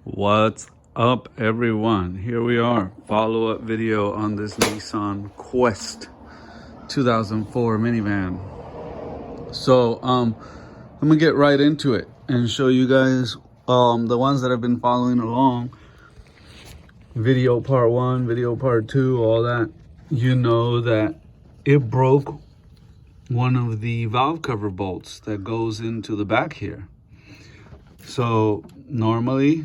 What's up, everyone? Here we are, follow-up video on this Nissan Quest 2004 minivan. So I'm gonna get right into it and show you guys the ones that have been following along, video part 1, video part 2, all that. You know that it broke one of the valve cover bolts that goes into the back here. So normally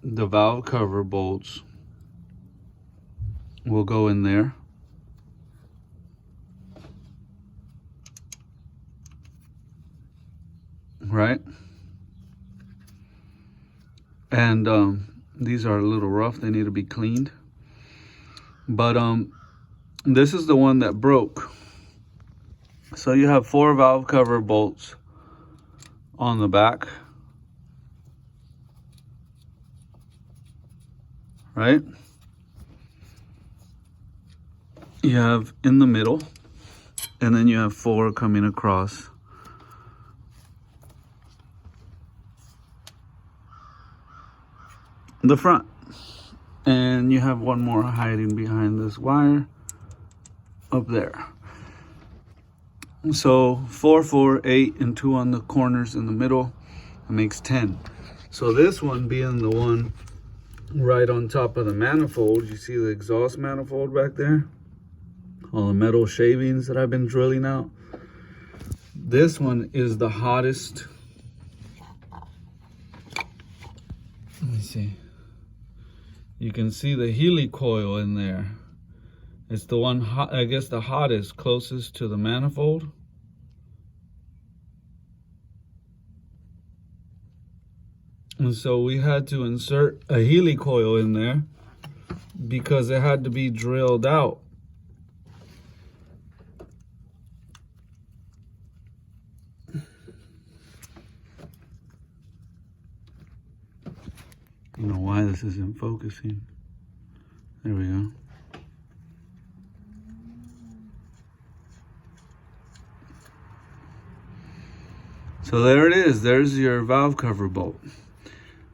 the valve cover bolts will go in there, right? And these are a little rough, they need to be cleaned. But this is the one that broke. So you have 4 valve cover bolts on the back, right? You have in the middle, and then you have 4 coming across. The front, and you have 1 more hiding behind this wire up there. So 4, 4, 8, and 2 on the corners in the middle. It makes 10. So this one being the one right on top of the manifold, you see the exhaust manifold back there, all the metal shavings that I've been drilling out. This one is the hottest. Let me see. You can see the helicoil in there. It's the one, I guess, the hottest, closest to the manifold. And so we had to insert a helicoil in there because it had to be drilled out. I don't know why this isn't focusing. There we go. So there it is. There's your valve cover bolt.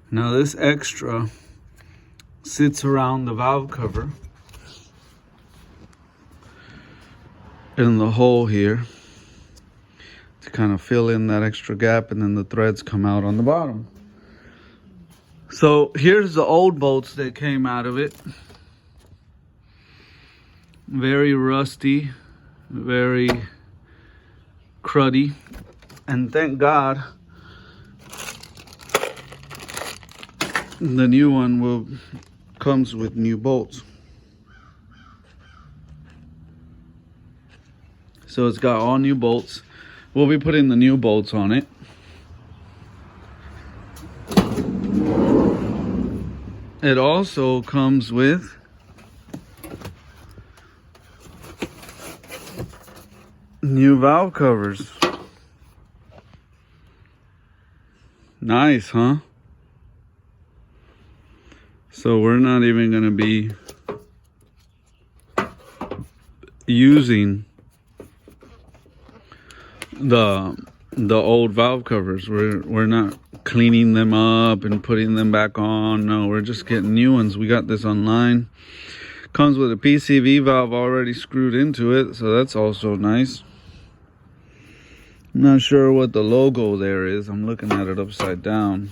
Now this extra sits around the valve cover in the hole here to kind of fill in that extra gap, and then the threads come out on the bottom. So here's the old bolts that came out of it. Very rusty, very cruddy. And thank God the new one comes with new bolts. So it's got all new bolts. We'll be putting the new bolts on it. It also comes with new valve covers. Nice, huh? So we're not even going to be using the old valve covers. We're not cleaning them up and putting them back on. No, we're just getting new ones. We got this online. Comes with a PCV valve already screwed into it, so that's also nice. I'm not sure what the logo there is. I'm looking at it upside down.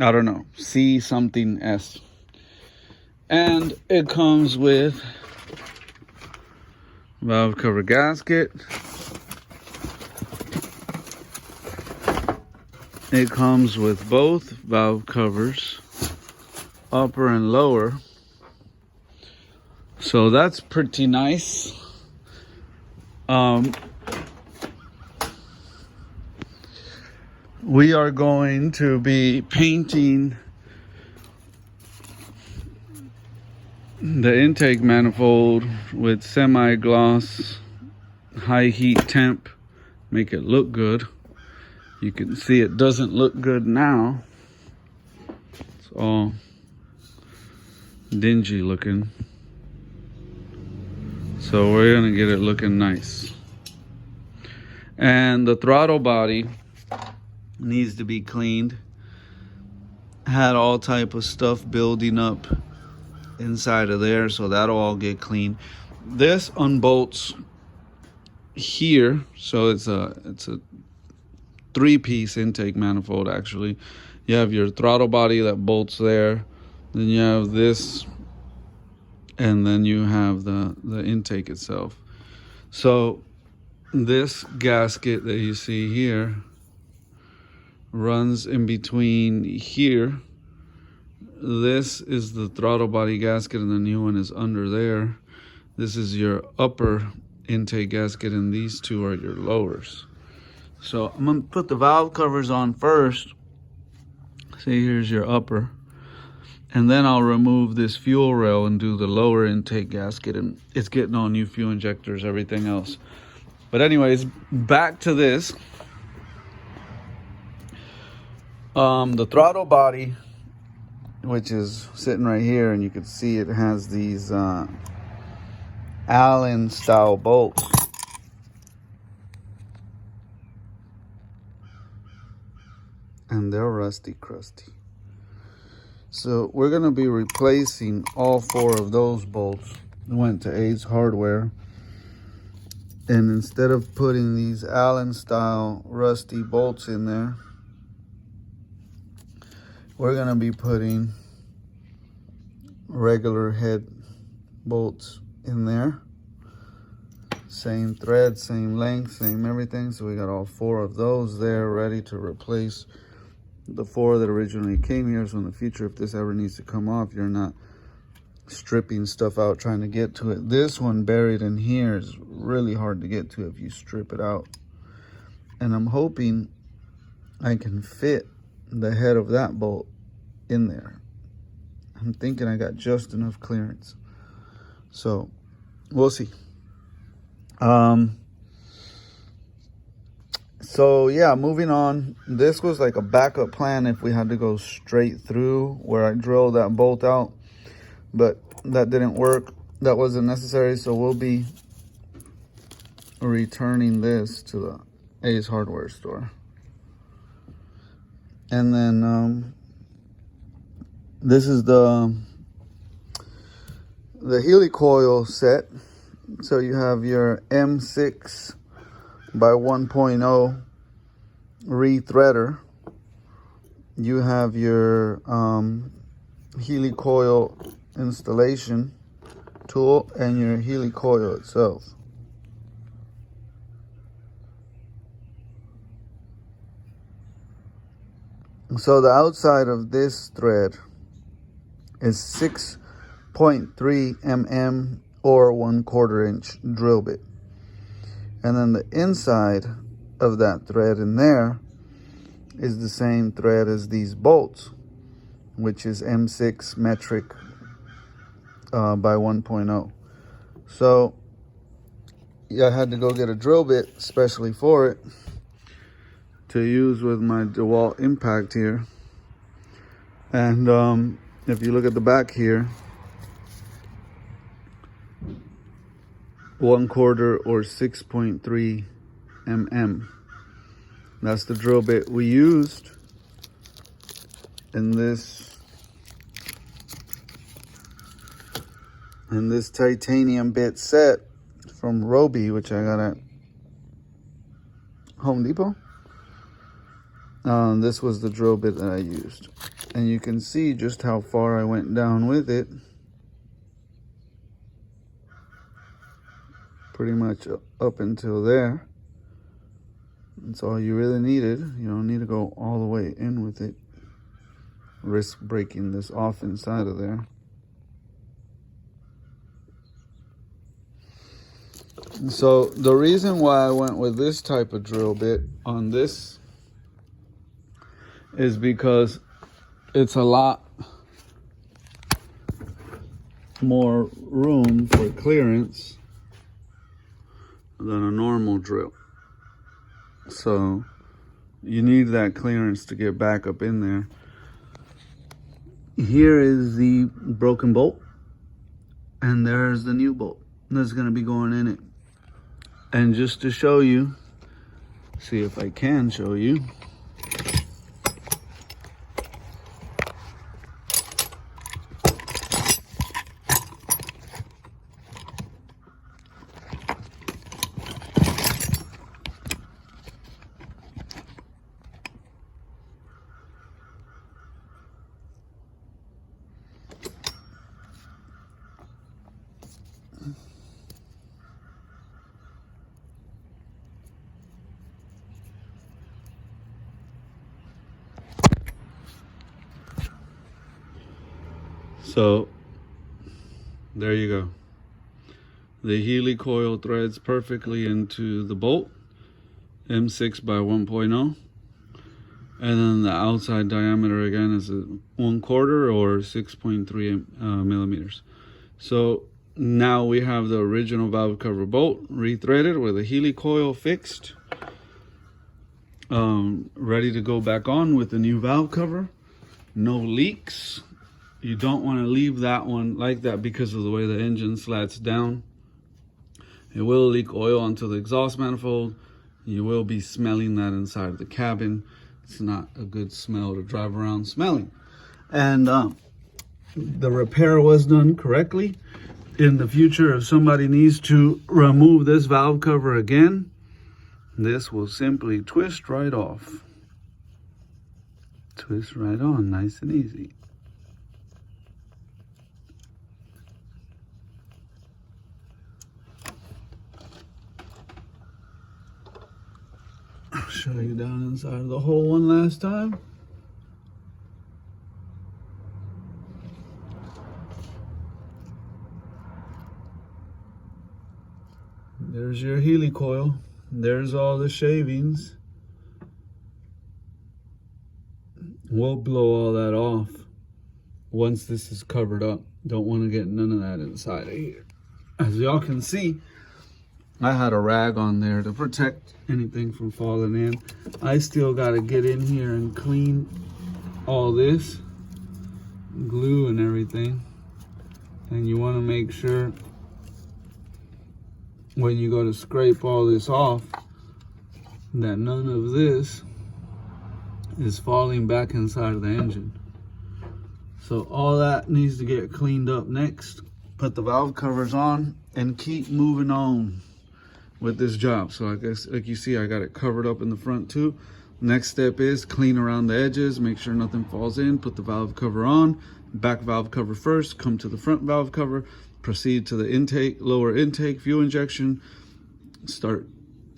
I don't know. C something S. And it comes with valve cover gasket. It comes with both valve covers, upper and lower. So that's pretty nice. We are going to be painting the intake manifold with semi-gloss, high heat temp, make it look good. You can see it doesn't look good now. It's all dingy looking. So we're gonna get it looking nice. And the throttle body needs to be cleaned. Had all type of stuff building up inside of there, so that'll all get cleaned. This unbolts here, so it's a 3-piece intake manifold. Actually, you have your throttle body that bolts there, then you have this, and then you have the intake itself. So this gasket that you see here runs in between here. This is the throttle body gasket, and the new one is under there. This is your upper intake gasket, and these two are your lowers. So I'm gonna put the valve covers on first. See, here's your upper. And then I'll remove this fuel rail and do the lower intake gasket, and it's getting all new fuel injectors, everything else. But anyways, back to this. The throttle body, which is sitting right here, and you can see it has these Allen style bolts. And they're rusty crusty. So we're gonna be replacing all 4 of those bolts. Went to Ace Hardware, and instead of putting these Allen style rusty bolts in there, we're gonna be putting regular head bolts in there. Same thread, same length, same everything. So we got all 4 of those there ready to replace the 4 that originally came here. So in the future, if this ever needs to come off, you're not stripping stuff out trying to get to it. This one buried in here is really hard to get to if you strip it out. And I'm hoping I can fit the head of that bolt in there. I'm thinking I got just enough clearance. So we'll see. So yeah, moving on. This was like a backup plan if we had to go straight through where I drilled that bolt out, but that didn't work. That wasn't necessary, so we'll be returning this to the Ace Hardware store. And then this is the helicoil set. So you have your M6 by 1.0 rethreader. You have your helicoil installation tool and your helicoil itself. So the outside of this thread is 6.3 mm or 1/4 inch drill bit. And then the inside of that thread in there is the same thread as these bolts, which is M6 metric by 1.0. So yeah, I had to go get a drill bit especially for it to use with my DeWalt Impact here. And if you look at the back here, 1/4 or 6.3 mm. That's the drill bit we used in this titanium bit set from Roby, which I got at Home Depot. This was the drill bit that I used, and you can see just how far I went down with it. Pretty much up until there. That's all you really needed. You don't need to go all the way in with it. Risk breaking this off inside of there. So the reason why I went with this type of drill bit on this is because it's a lot more room for clearance than a normal drill. So you need that clearance to get back up in there. Here is the broken bolt, and there's the new bolt. that's going to be going in it. And just to show you, see if I can show you. So there you go. The Healy coil threads perfectly into the bolt, M6 by 1.0. And then the outside diameter again is a 1/4 or 6.3 millimeters. So now we have the original valve cover bolt rethreaded with a Healy coil fixed, ready to go back on with the new valve cover. No leaks. You don't want to leave that one like that because of the way the engine slats down. It will leak oil onto the exhaust manifold. You will be smelling that inside of the cabin. It's not a good smell to drive around smelling. And the repair was done correctly. In the future, if somebody needs to remove this valve cover again, this will simply twist right off. Twist right on, nice and easy. I'll show you down inside of the hole one last time. There's your Healy coil. There's all the shavings. We'll blow all that off once this is covered up. Don't want to get none of that inside of here. As y'all can see, I had a rag on there to protect anything from falling in. I still got to get in here and clean all this glue and everything. And you want to make sure when you go to scrape all this off that none of this is falling back inside of the engine. So all that needs to get cleaned up next. Put the valve covers on and keep moving on with this job. So I guess, like you see, I got it covered up in the front too. Next step is clean around the edges, make sure nothing falls in, put the valve cover on, back valve cover first, come to the front valve cover, proceed to the intake, lower intake, fuel injection, start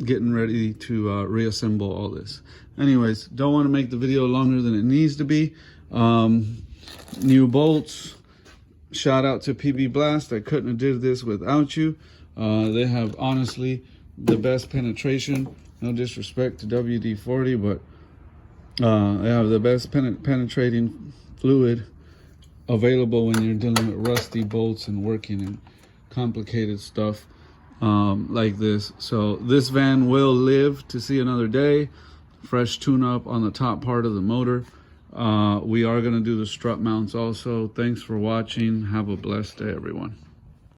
getting ready to reassemble all this. Anyways, don't want to make the video longer than it needs to be. New bolts. Shout out to PB Blast. I couldn't have did this without you. They have honestly the best penetration. No disrespect to WD-40, but they have the best penetrating fluid available when you're dealing with rusty bolts and working in complicated stuff like this. So this van will live to see another day. Fresh tune-up on the top part of the motor. We are going to do the strut mounts also. Thanks for watching. Have a blessed day, everyone.